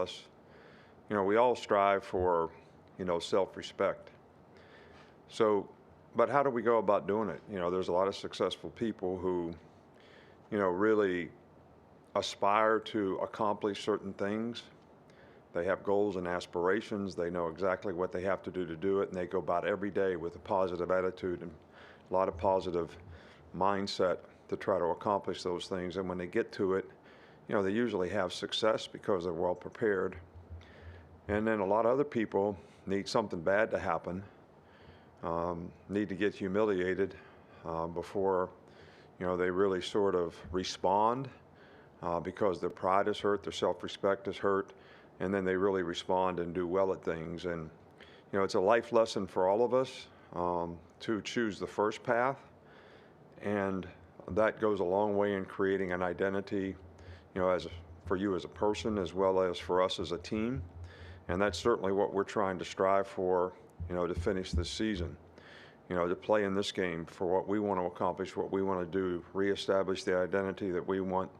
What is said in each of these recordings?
us, we all strive for, self-respect. So, but how do we go about doing it? There's a lot of successful people who, really aspire to accomplish certain things. They have goals and aspirations. They know exactly what they have to do it, and they go about every day with a positive attitude and a lot of positive mindset to try to accomplish those things. And when they get to it, they usually have success because they're well prepared. And then a lot of other people need something bad to happen, need to get humiliated before, they really sort of respond because their pride is hurt, their self-respect is hurt, and then they really respond and do well at things. And, it's a life lesson for all of us to choose the first path, and that goes a long way in creating an identity, for you as a person as well as for us as a team. And that's certainly what we're trying to strive for, to finish this season, to play in this game for what we want to accomplish, what we want to do, reestablish the identity that we want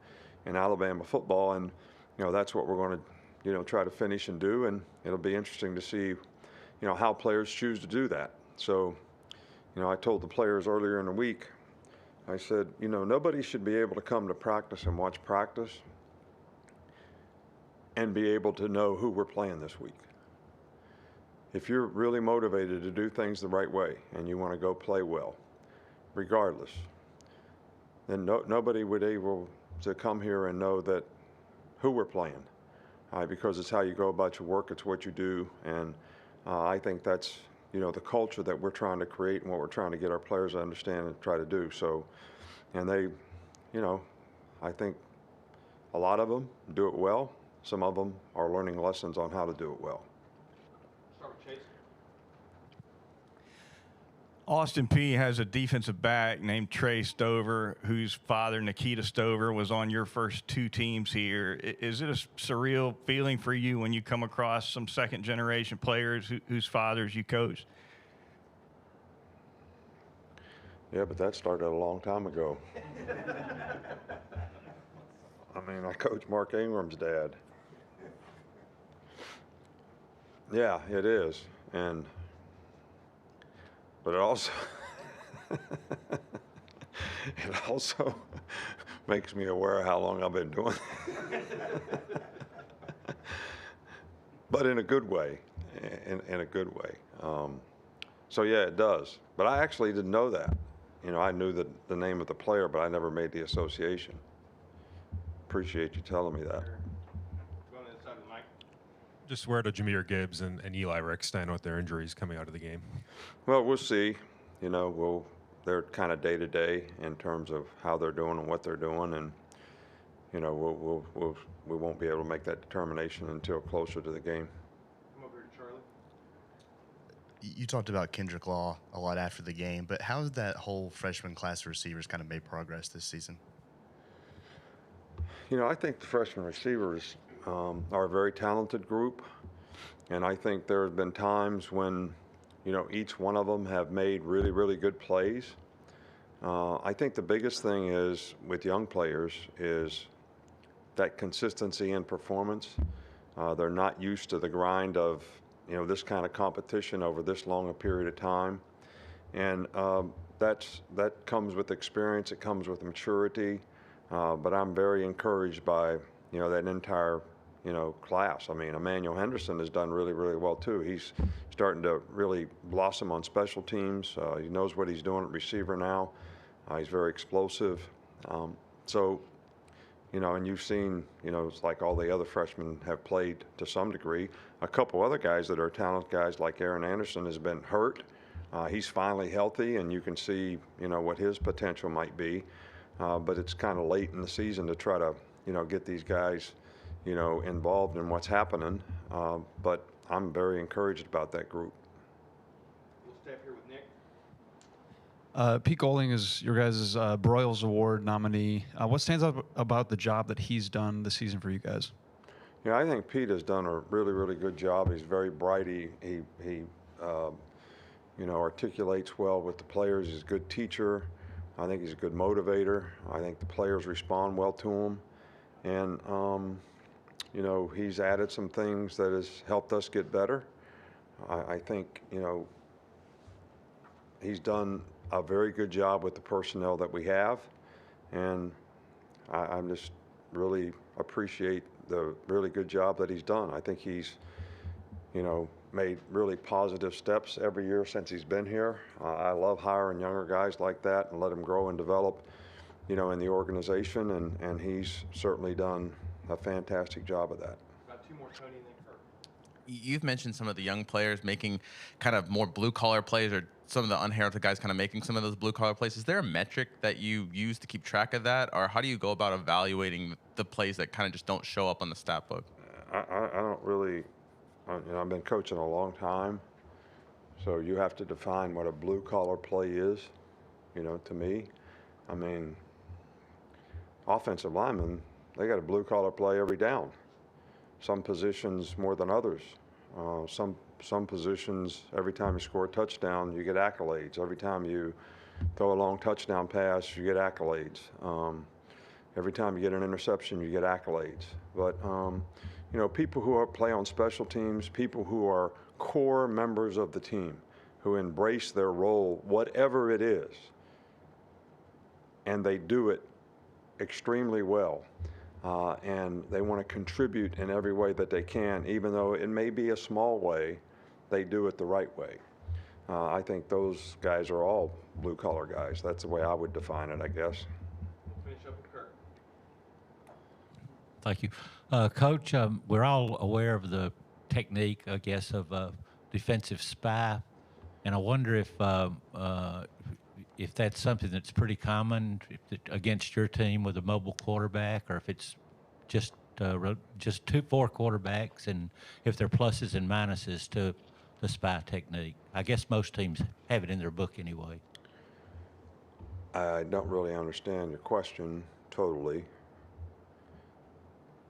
in Alabama football. And, that's what we're going to, try to finish and do. And it'll be interesting to see, how players choose to do that. So, I told the players earlier in the week, I said, nobody should be able to come to practice and watch practice and be able to know who we're playing this week. If you're really motivated to do things the right way and you want to go play well, regardless, then nobody would be able to come here and know that who we're playing, because it's how you go about your work, it's what you do, and I think that's the culture that we're trying to create and what we're trying to get our players to understand and try to do. So, and they, I think a lot of them do it well. Some of them are learning lessons on how to do it well. Start with Chase. Austin Peay has a defensive back named Trey Stover, whose father, Nikita Stover, was on your first two teams here. Is it a surreal feeling for you when you come across some second-generation players whose fathers you coached? Yeah, but that started a long time ago. I coached Mark Ingram's dad. Yeah, it is. But it also makes me aware of how long I've been doing it. But in a good way, in a good way. So yeah, it does. But I actually didn't know that. I knew the name of the player, but I never made the association. Appreciate you telling me that. Going inside the mic. Just where do Jahmyr Gibbs and Eli Rick stand with their injuries coming out of the game? Well, we'll see. They're kind of day to day in terms of how they're doing and what they're doing, and we won't be able to make that determination until closer to the game. Come over to Charlie. You talked about Kendrick Law a lot after the game, but how has that whole freshman class of receivers kind of made progress this season? I think the freshman receivers are a very talented group, and I think there have been times when, each one of them have made really, really good plays. I think the biggest thing is with young players is that consistency in performance. They're not used to the grind of, this kind of competition over this long a period of time, and that comes with experience. It comes with maturity. But I'm very encouraged by, that entire, class. Emmanuel Henderson has done really, really well too. He's starting to really blossom on special teams. He knows what he's doing at receiver now. He's very explosive. So, and you've seen, it's like all the other freshmen have played to some degree. A couple other guys that are talented guys like Aaron Anderson has been hurt. He's finally healthy, and you can see, what his potential might be. But it's kind of late in the season to try to, get these guys, involved in what's happening. But I'm very encouraged about that group. We'll stay up here with Nick. Pete Golding is your guys' Broyles Award nominee. What stands out about the job that he's done this season for you guys? Yeah, I think Pete has done a really, really good job. He's very bright. He articulates well with the players. He's a good teacher. I think he's a good motivator. I think the players respond well to him. And, you know, he's added some things that has helped us get better. I think, you know, he's done a very good job with the personnel that we have, and I'm just really appreciate the really good job that he's done. I think he's, you know, made really positive steps every year since he's been here. I love hiring younger guys like that and let them grow and develop, you know, in the organization, and he's certainly done a fantastic job of that. About 2 more, Tony, and then Kirk. You've mentioned some of the young players making kind of more blue collar plays, or some of the unheralded guys kind of making some of those blue collar plays. Is there a metric that you use to keep track of that, or how do you go about evaluating the plays that kind of just don't show up on the stat book? I don't really, you know, I've been coaching a long time, so you have to define what a blue collar play is, you know, to me. I mean, offensive linemen, they got a blue collar play every down. Some positions more than others. Some positions, every time you score a touchdown, you get accolades. Every time you throw a long touchdown pass, you get accolades. Every time you get an interception, you get accolades. But you know, people who play on special teams, people who are core members of the team, who embrace their role, whatever it is, and they do it extremely well. And they want to contribute in every way that they can, even though it may be a small way, they do it the right way. I think those guys are all blue-collar guys. That's the way I would define it, I guess. We'll finish up with Kirk. Thank you. Coach, we're all aware of the technique, I guess, of defensive spy, and I wonder if that's something that's pretty common against your team with a mobile quarterback, or if it's just 4 quarterbacks, and if there are pluses and minuses to the spy technique. I guess most teams have it in their book anyway. I don't really understand your question totally,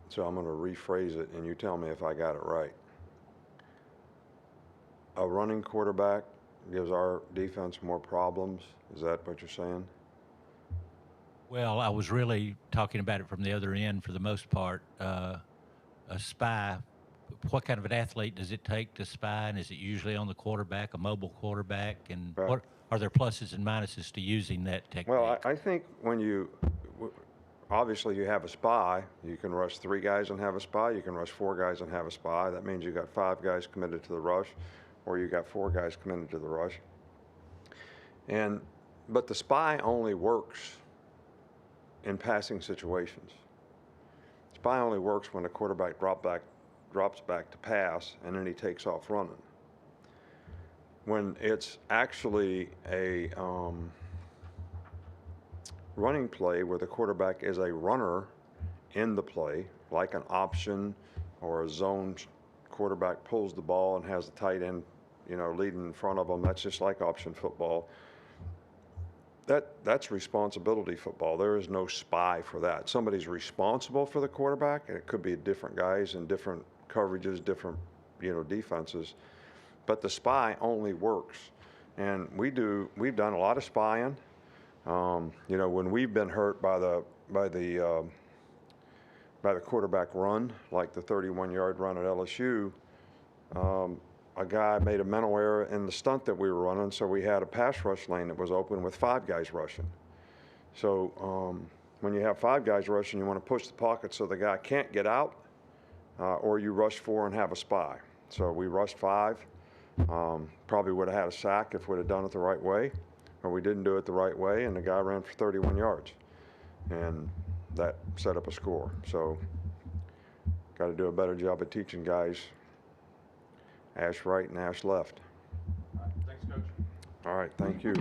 so I'm going to rephrase it, and you tell me if I got it right. A running quarterback gives our defense more problems. Is that what you're saying? Well, I was really talking about it from the other end for the most part. A spy, what kind of an athlete does it take to spy, and is it usually on the quarterback, a mobile quarterback? And Right. what are there pluses and minuses to using that technique? Well, I think when obviously you have a spy, you can rush 3 guys and have a spy, you can rush 4 guys and have a spy. That means you got 5 guys committed to the rush, or you got 4 guys committed to the rush. But the spy only works in passing situations. Spy only works when the quarterback drops back to pass, and then he takes off running. When it's actually a running play where the quarterback is a runner in the play, like an option or a zone, quarterback pulls the ball and has the tight end, you know, leading in front of them. That's just like option football. That's responsibility football. There is no spy for that. Somebody's responsible for the quarterback, and it could be different guys in different coverages, different, you know, defenses. But the spy only works, and we've done a lot of spying. You know, when we've been hurt by the quarterback run, like the 31-yard run at LSU, a guy made a mental error in the stunt that we were running, so we had a pass rush lane that was open with 5 guys rushing. So when you have 5 guys rushing, you want to push the pocket so the guy can't get out, or you rush 4 and have a spy. So we rushed 5. Probably would have had a sack if we'd have done it the right way, or we didn't do it the right way, and the guy ran for 31 yards. And that set up a score. So got to do a better job of teaching guys ash right and ash left. All right, thanks, Coach. All right, thank you.